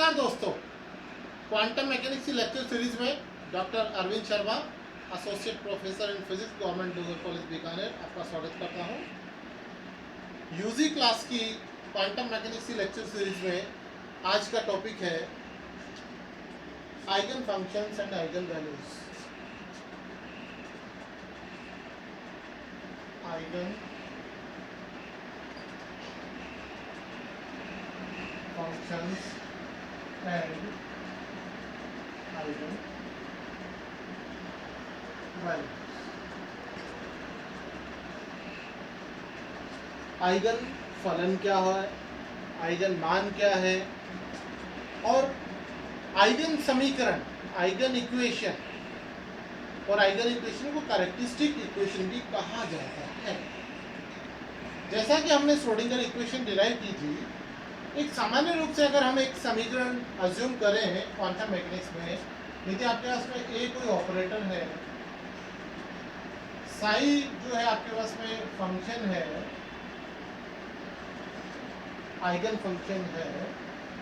नमस्कार दोस्तों, quantum mechanics की लेक्चर सीरीज में doctor Arvind Sharma, associate professor in physics, government Dungar college Bikaner, आपका स्वागत करता हूं। यूजी क्लास की क्वांटम मैकेनिक्स की लेक्चर सीरीज में आज का टॉपिक है eigen functions and eigen values. Eigen functions and eigen values. Eigen फलन क्या है, आइगन मान क्या है, और आइगन समीकरण, आइगन इक्वेशन, और आइगन इक्वेशन को कैरेक्टरिस्टिक इक्वेशन भी कहा जाता है। जैसा कि हमने श्रोडिंगर इक्वेशन डिराइव की थी, एक सामान्य रूप से अगर हम एक समीकरण अज्यूम करें क्वांटम मैकेनिक्स में, यदि आपके पास में ए कोई ऑपरेटर है, साई जो है आपके पास में फंक्शन है, आइगन फंक्शन है,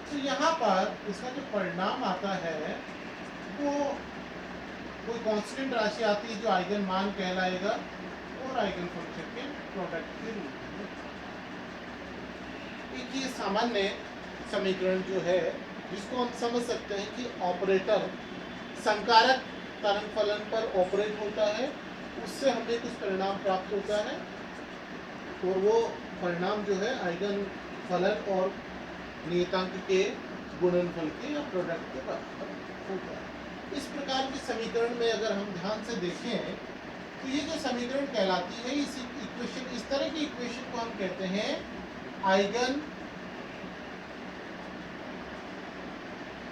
तो यहाँ पर इसका जो परिणाम आता है वो कोई कांस्टेंट राशि आती है जो आइगन मान कहलाएगा और आइगन फंक्शन के प्रोडक्ट के रूप में। एक ये सामान्य समीकरण जो है जिसको हम समझ सकते हैं कि ऑपरेटर संकारक तरंग फलन पर ऑपरेट होता है, उससे हमें कुछ परिणाम प्राप्त होता है और वो परिणाम जो है आइगन फलन और नियतांक के गुणनफल के या प्रोडक्ट के बराबर होता है। इस प्रकार के समीकरण में अगर हम ध्यान से देखें तो ये जो समीकरण कहलाती है, इस इक्वेशन, इस तरह की इक्वेशन को हम कहते हैं eigen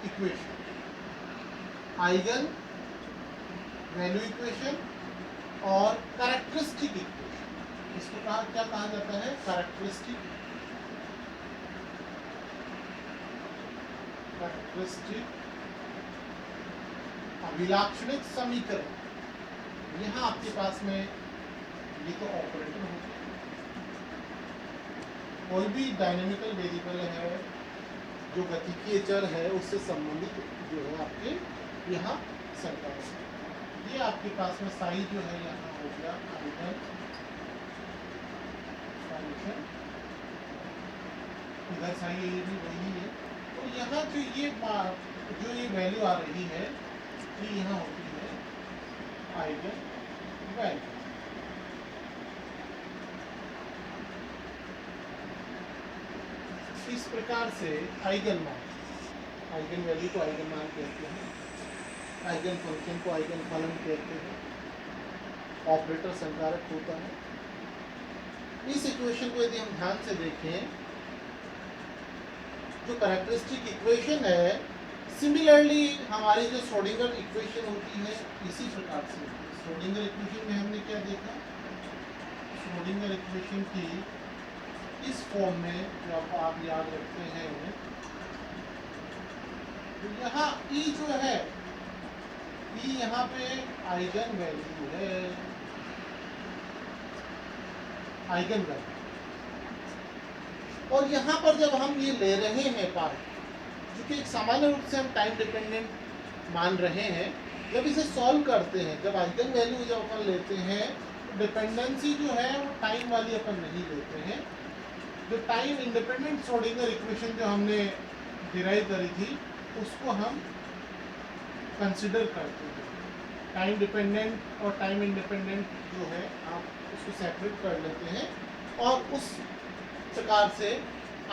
equation, eigen value equation और कैरेक्टरिस्टिक इक्वेशन। इसको क्या कहा जाता है? कैरेक्टरिस्टिक अभिलाक्षणिक समीकरण। यहाँ आपके पास में ये तो ऑपरेटर होगा, कोई भी डायनेमिकल वेरिएबल है जो गतिकीय चर है उससे संबंधित जो है आपके यहाँ संकल्प है। ये आपके पास में साई जो है यहाँ हो गया आइगन फंक्शन, इधर साई ये भी वही है। तो यहाँ जो ये वैल्यू आ रही है ये यहाँ होती है आइगन वैल्यू। इस प्रकार से आइगन मान, आइगन वैल्यू को आइगन मान कहते हैं, आइगन फंक्शन को आइगन फलन कहते हैं, ऑपरेटर संकारक होता है। इस इक्वेशन को यदि हम ध्यान से देखें, जो कैरेक्टरिस्टिक इक्वेशन है, सिमिलरली हमारी जो श्रोडिंगर इक्वेशन होती है इसी प्रकार से। श्रोडिंगर इक्वेशन में हमने क्या देखा? श्रोडिंगर इक्वेशन की इस फॉर्म में जो आप याद रखते हैं, तो यहाँ ई जो है, ई यहाँ पे आइगन वैल्यू है, आइगन वैल्यू। और यहाँ पर जब हम ये ले रहे हैं पार्ट, क्योंकि एक सामान्य रूप से हम टाइम डिपेंडेंट मान रहे हैं, जब इसे सॉल्व करते हैं, जब आइगन वैल्यू जब अपन लेते हैं, तो डिपेंडेंसी जो है वो टाइम वाली अपन नहीं लेते हैं। जो टाइम इंडिपेंडेंट श्रोडिंगर इक्वेशन जो हमने डिराइव करी थी उसको हम कंसिडर करते हैं। टाइम डिपेंडेंट और टाइम इंडिपेंडेंट जो है आप उसको सेपरेट कर लेते हैं, और उस प्रकार से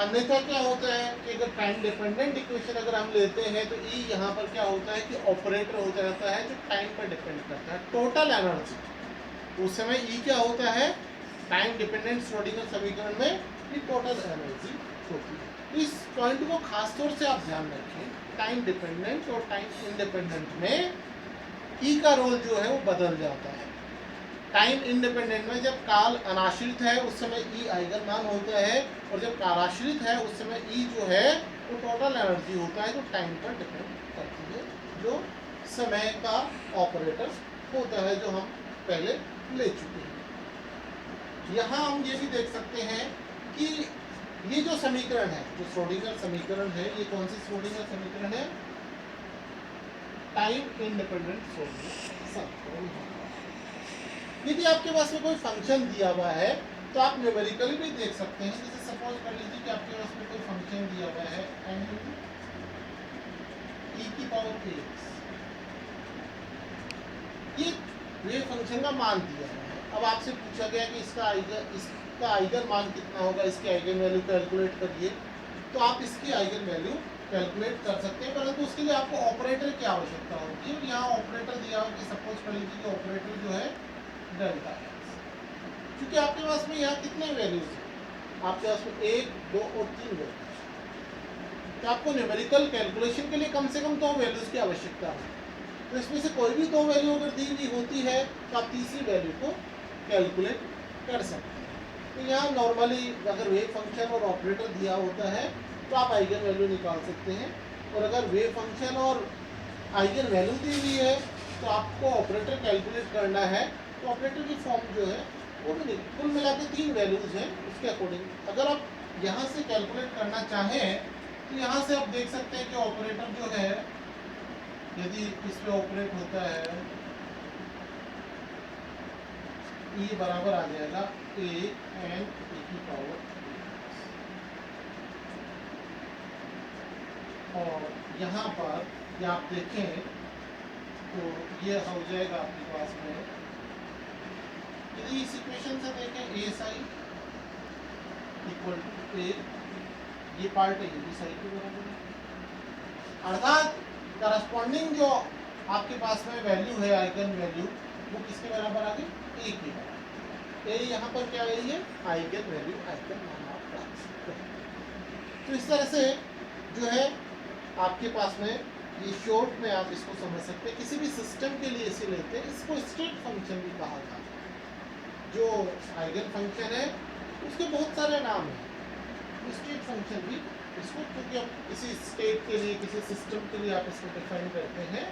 अन्यथा क्या होता है कि अगर टाइम डिपेंडेंट इक्वेशन अगर हम लेते हैं तो ई यहाँ पर क्या होता है कि ऑपरेटर हो जाता है जो टाइम पर डिपेंड करता है, टोटल एनर्जी। उस समय ई क्या होता है? टाइम डिपेंडेंट श्रोडिंगर समीकरण में ये टोटल एनर्जी होती है। इस पॉइंट को खासतौर से आप ध्यान रखें, टाइम डिपेंडेंट और टाइम इंडिपेंडेंट में ई का रोल जो है वो बदल जाता है। टाइम इंडिपेंडेंट में जब काल अनाश्रित है उस समय ई आइगन मान होता है, और जब कालाश्रित है उस समय ई जो है वो टोटल एनर्जी होता है जो टाइम पर डिपेंड करती है, जो समय का ऑपरेटर होता है, जो हम पहले ले चुके हैं। यहाँ हम ये भी देख सकते हैं कि ये जो समीकरण है, जो श्रोडिंगर समीकरण है, ये कौन सी श्रोडिंगर समीकरण है? टाइम इंडिपेंडेंट श्रोडिंगर समीकरण। यदि आपके पास में कोई फंक्शन दिया हुआ है तो आप न्यूमेरिकली भी देख सकते हैं। जैसे सपोज कर लीजिए कि आपके पास में कोई फंक्शन दिया हुआ है n e की पावर kx, ये फंक्शन का मान दिया है। अब आपसे पूछा गया कि इसका आइगन मान कितना होगा, इसकी आइगन वैल्यू कैलकुलेट करिए। तो आप इसकी आइगन वैल्यू कैलकुलेट कर सकते हैं, परंतु उसके लिए आपको ऑपरेटर की आवश्यकता होगी। यहाँ ऑपरेटर दिया हो कि सपोज कर लीजिए कि ऑपरेटर जो है डेल्टा एक्स, क्योंकि आपके पास में यहाँ कितने वैल्यूज हैं, आपके पास में 1, 2 और 3 वैल्यूज, तो आपको न्यूमेरिकल कैलकुलेशन के लिए कम से कम 2 वैल्यूज की आवश्यकता है। तो इसमें से कोई भी 2 वैल्यू अगर दी हुई होती है तो आप तीसरी वैल्यू को कैलकुलेट कर सकते हैं। तो यहाँ नॉर्मली अगर वेव फंक्शन और ऑपरेटर दिया होता है तो आप आइगन वैल्यू निकाल सकते हैं, और अगर वेव फंक्शन और आइगन वैल्यू दी हुई है तो आपको ऑपरेटर कैलकुलेट करना है। तो ऑपरेटर की फॉर्म जो है वो भी नहीं, कुल मिला के 3 वैल्यूज हैं, उसके अकॉर्डिंग अगर आप यहाँ से कैलकुलेट करना चाहें तो यहाँ से आप देख सकते हैं कि ऑपरेटर जो है, यदि इस पे ऑपरेट होता है, ये बराबर आ जाएगा a n e की पावर, और यहाँ पर ये आप देखें तो ये हो जाएगा आपके पास में, यदि इस इक्वेशन से देखें a psi equal to a, ये पार्ट है, ये भी साई के बराबर है। अर्थात करस्पॉन्डिंग जो आपके पास में वैल्यू है, आइगन वैल्यू, वो किसके बराबर आ गई? ए के बराबर। ए यहाँ पर क्या है? ये आइगन वैल्यू, आइगन मान आप प्राप्त करते हैं। तो इस तरह से जो है आपके पास में ये शॉर्ट में आप इसको समझ सकते हैं। किसी भी सिस्टम के लिए इसे लेते हैं, इसको स्टेट फंक्शन भी कहा जाता है। जो आइगन फंक्शन है उसके बहुत सारे नाम हैं, स्टेट फंक्शन भी इसको, क्योंकि आप किसी स्टेट के लिए, किसी सिस्टम के लिए आप इसको डिफाइन करते हैं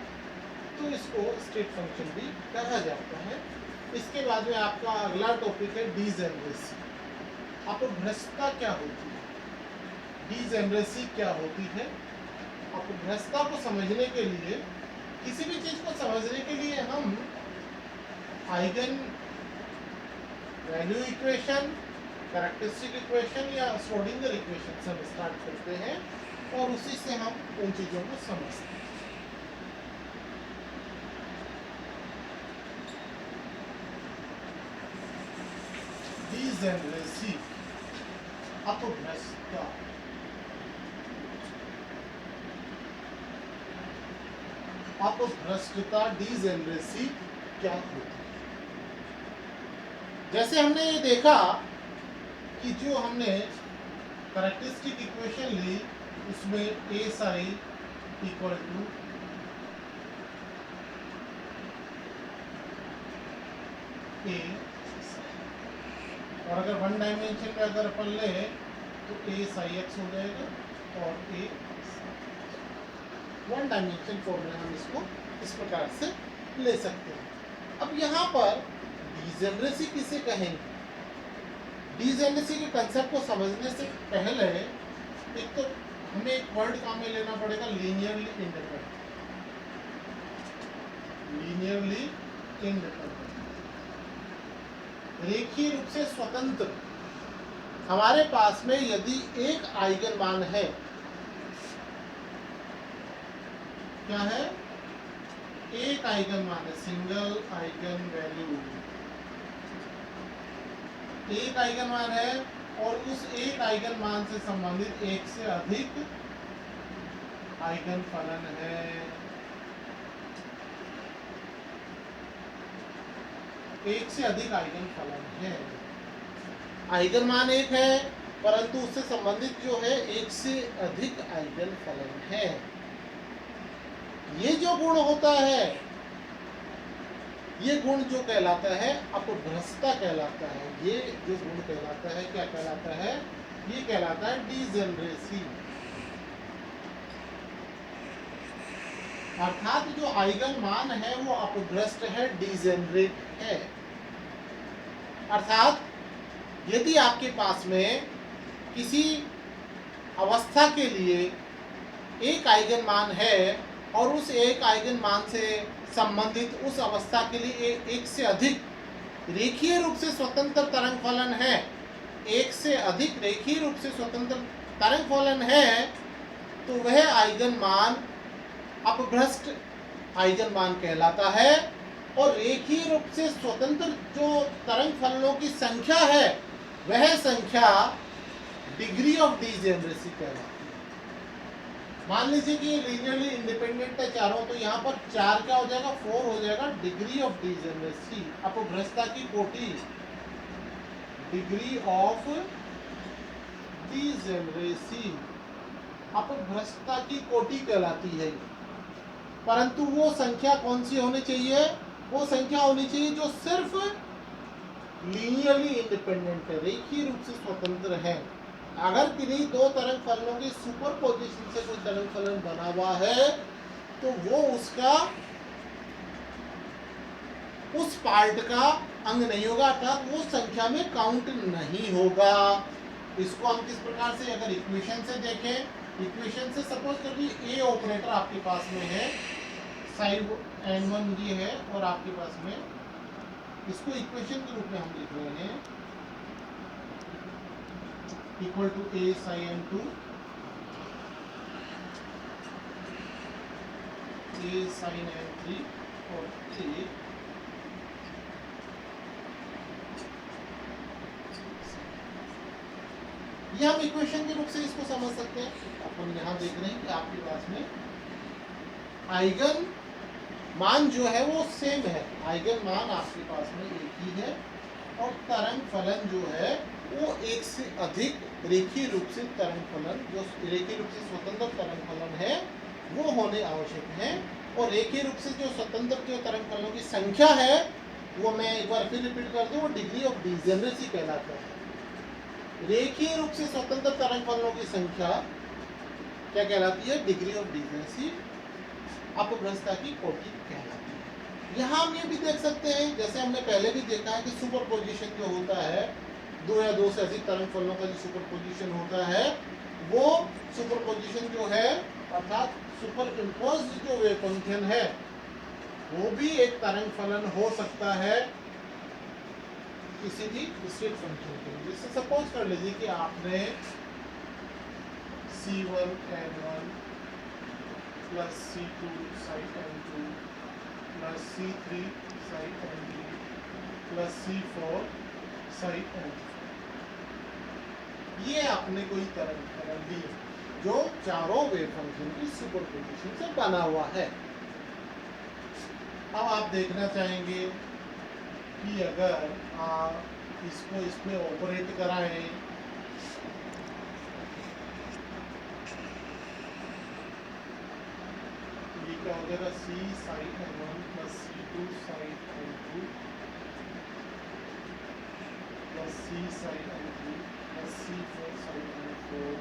तो इसको स्टेट फंक्शन भी कहा जाता है। इसके बाद में आपका अगला टॉपिक है डीजेनरेसी। अपभ्रष्टता क्या होती है, डीजेनरेसी क्या होती है। अपभ्रष्टता को समझने के लिए, किसी भी चीज को समझने के लिए हम eigen value equation, characteristic equation या श्रोडिंगर इक्वेशन से हम स्टार्ट करते हैं और उसी से हम उन चीजों को समझते हैं। डीजेनरेसी, अपभ्रष्टता। अपभ्रष्टता, डीजेनरेसी क्या होती है? जैसे हमने ये देखा कि जो हमने कैरेक्टरिस्टिक इक्वेशन ली उसमें ए साई इक्वल टू ए, और अगर 1 डायमेंशन में अगर अपन ले तो ए साई एक्स हो जाएगा और ए 1 डायमेंशन फॉर्मूला हम इसको इस प्रकार से ले सकते हैं। अब यहाँ पर डीजेनरेसी किसे कहेंगे? डीजेनरेसी के कंसेप्ट को समझने से पहले एक तो हमें एक वर्ड काम में लेना पड़ेगा, लीनियरली इंडिपेंडेंट। लीनियरली इंडिपेंडेंट, रेखीय रूप से स्वतंत्र। हमारे पास में यदि एक आइगन मान है, क्या है? एक आइगन मान है, सिंगल आइगन वैल्यू, एक आइगन मान है और उस एक आइगन मान से संबंधित एक से अधिक आइगन फलन है। एक से अधिक आइगन फलन है। आइगन मान एक है परंतु उससे संबंधित जो है एक से अधिक आइगन फलन है। ये जो गुण होता है, ये गुण जो कहलाता है अपभ्रष्टता कहलाता है। ये जो गुण कहलाता है, क्या कहलाता है? ये कहलाता है डीजेनरेसी। अर्थात जो आइगन मान है वो अपभ्रष्ट है, डीजेनरेट है। अर्थात यदि आपके पास में किसी अवस्था के लिए एक आइगन मान है और उस एक आइगन मान से संबंधित उस अवस्था के लिए एक से अधिक रेखीय रूप से स्वतंत्र तरंग फलन है, एक से अधिक रेखीय रूप से स्वतंत्र तरंग फलन है, तो वह आइगन मान अपभ्रष्ट आइगन मान कहलाता है। और रेखीय रूप से स्वतंत्र जो तरंग फलनों की संख्या है वह संख्या डिग्री ऑफ डिजेनरेसी कहलाती है। मान लीजिए कि ये लीनियरली इंडिपेंडेंट है चारों, तो यहाँ पर 4 क्या हो जाएगा, 4 हो जाएगा डिग्री ऑफ डिजेनरेसी, अपभ्रष्टता की कोटि, डिग्री ऑफ डिजेनरेसी अपभ्रष्टता की कोटि कहलाती है। परंतु वो संख्या कौन सी होनी चाहिए, वो संख्या होनी चाहिए जो सिर्फ लीनियरली इंडिपेंडेंट है, रेखीय रूप से स्वतंत्र है। अगर किन्हीं दो तरंग फलनों की सुपरपोजिशन से कोई तरंग फलन बना हुआ है तो वो उसका उस पार्ट का अंग नहीं होगा, अर्थात वो संख्या में काउंट नहीं होगा। इसको हम किस प्रकार से, अगर इक्वेशन से देखें, इक्वेशन से सपोज करिए ए ऑपरेटर आपके पास में है, साइन n1 ये है और आपके पास में इसको इक्वेशन के रूप में हम लिख रहे हैं equal to a sin n2 a sin n3 और a ये हम इक्वेशन के रूप से इसको समझ सकते हैं। अपन यहाँ देख रहे हैं कि आपके पास में आइगन मान जो है वो सेम है, आइगन मान आपके पास में एक ही है और तरंग फलन जो है वो एक से अधिक रेखीय रूप से तरंग फलन, जो रेखीय रूप से स्वतंत्र तरंग फलन है वो होने आवश्यक है। और रेखीय रूप से जो स्वतंत्र जो तरंग फलनों की संख्या है वो मैं एक बार फिर रिपीट कर दूं, वो डिग्री ऑफ डिजेनरेसी कहलाता है। रेखीय रूप से स्वतंत्र तरंग फलनों की संख्या क्या कहलाती है, डिग्री ऑफ डिजेनरेसी अपभ्रष्टता की कोटि कहलाती है। यहाँ हम ये भी देख सकते हैं, जैसे हमने पहले भी देखा है कि सुपरपोजिशन जो होता है, दो या दो से अधिक तरंग फलनों का जो सुपरपोजिशन होता है वो सुपरपोजिशन जो है अर्थात सुपर इम्पोज्ड जो वेव फंक्शन है वो भी एक तरंग फलन हो सकता है किसी भी स्टेट फंक्शन के लिए। जैसे सपोज कर लीजिए कि आपने C1 n1 plus C2 sin n2 plus C3 sin n3 plus C4 sin n4, ये आपने कोई तरंग फलन ली जो चारों वेव फंक्शन की सुपरपोजिशन से बना हुआ है। अब आप देखना चाहेंगे कि अगर आप इसको इसमें ऑपरेट कराएं ये क्या हो जाएगा, C sin n1 plus C2 sin n2 plus C sin n3 plus C4 sin n4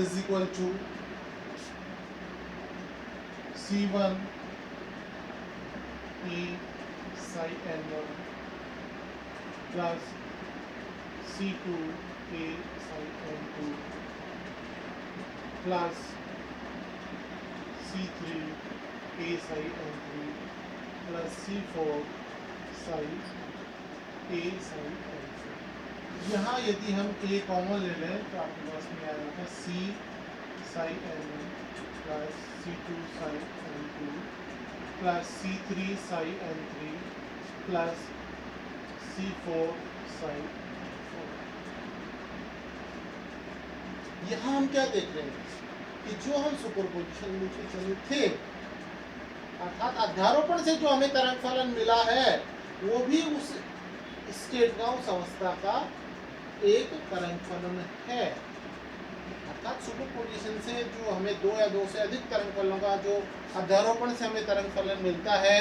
is equal to C1 a sin n1 plus C2 a sin n2 plus C3 a sin n3 plus C4 sin a sin n4। यहाँ यदि हम a common ले लें तो आपके पास में आ जाता है C sin n1 plus C2 sin n2 plus C3 sin n3 plus C4 sin n4। यहाँ हम क्या देख रहे हैं कि जो हम सुपरपोजिशन में थे अर्थात अध्यारोपण से जो हमें तरंग फलन मिला है वो भी उस स्टेट का, उस अवस्था का एक तरंग फलन है। अर्थात सुपरपोजिशन से जो हमें दो या दो से अधिक तरंग फलनों का जो अध्यारोपण से हमें तरंग फलन मिलता है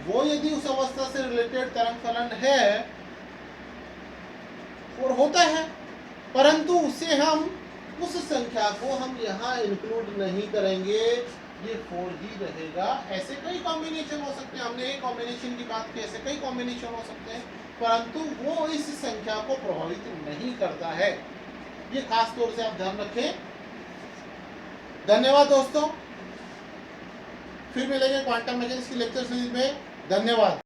वो यदि उस अवस्था से रिलेटेड तरंग फलन है और होता है, परंतु उसे हम उस संख्या को हम यहाँ इंक्लूड नहीं करेंगे ये 4 ही रहेगा। ऐसे कई कॉम्बिनेशन हो सकते हैं, हमने एक कॉम्बिनेशन की बात की, ऐसे कई कॉम्बिनेशन हो सकते हैं, परंतु वो इस संख्या को प्रभावित नहीं करता है। ये खास तौर से आप ध्यान रखें। धन्यवाद दोस्तों, फिर मिलेंगे क्वांटम मैकेनिक्स की लेक्चर सीरीज में। धन्यवाद।